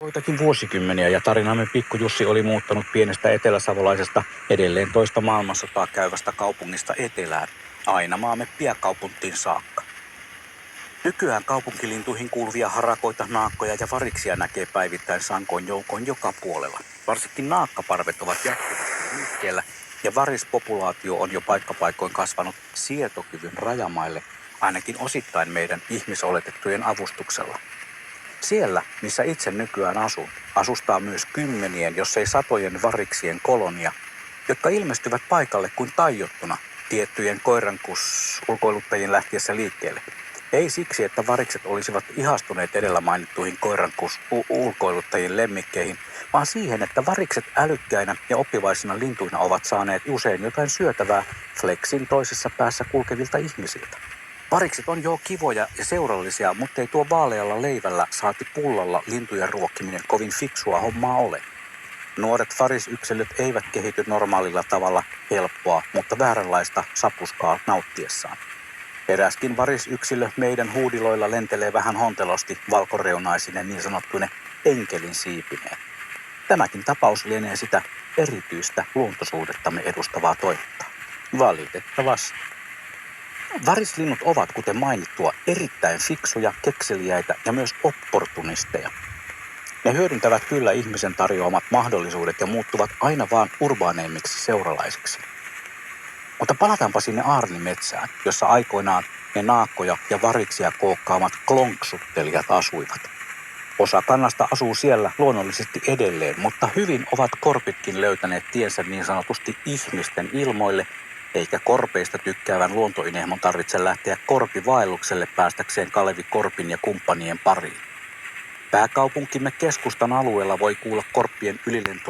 Joitakin vuosikymmeniä ja tarinamme Pikku Jussi oli muuttanut pienestä eteläsavolaisesta edelleen toista maailmansotaa käyvästä kaupungista etelään, aina maamme pääkaupunkiin saakka. Nykyään kaupunkilintuihin kuuluvia harakoita, naakkoja ja variksia näkee päivittäin sankoin joukoin joka puolella. Varsinkin naakkaparvet ovat jatkuvasti liikkeellä ja varispopulaatio on jo paikkapaikoin kasvanut sietokyvyn rajamaille, ainakin osittain meidän ihmisoletettujen avustuksella. Siellä, missä itse nykyään asun, asustaa myös kymmenien, jos ei satojen variksien kolonia, jotka ilmestyvät paikalle kuin taiottuna tiettyjen koirankus-ulkoiluttajien lähtiessä liikkeelle. Ei siksi, että varikset olisivat ihastuneet edellä mainittuihin koirankus-ulkoiluttajien lemmikkeihin, vaan siihen, että varikset älykkäinä ja oppivaisina lintuina ovat saaneet usein jotain syötävää fleksin toisessa päässä kulkevilta ihmisiltä. Varikset on jo kivoja ja seurallisia, mutta ei tuo vaalealla leivällä saati pullalla lintujen ruokkiminen kovin fiksua hommaa ole. Nuoret varisyksilöt eivät kehity normaalilla tavalla helppoa, mutta vääränlaista sapuskaa nauttiessaan. Eräskin varisyksilö meidän huudiloilla lentelee vähän hontelosti valkoreunaisinen niin sanottuinen enkelin siipineen. Tämäkin tapaus lienee sitä erityistä luontosuhdettamme edustavaa toimintaa. Valitettavasti. Varislinnut ovat, kuten mainittua, erittäin fiksuja, kekseliäitä ja myös opportunisteja. Ne hyödyntävät kyllä ihmisen tarjoamat mahdollisuudet ja muuttuvat aina vaan urbaaneimmiksi seuralaisiksi. Mutta palataanpa sinne aarnimetsään, jossa aikoinaan ne naakkoja ja variksia kookkaamat klonksuttelijat asuivat. Osa kannasta asuu siellä luonnollisesti edelleen, mutta hyvin ovat korpitkin löytäneet tiensä niin sanotusti ihmisten ilmoille, eikä korpeista tykkäävän luontoinehmon tarvitse lähteä korpivaellukselle päästäkseen Kalevi Korpin ja kumppanien pariin. Pääkaupunkimme keskustan alueella voi kuulla korppien ylilento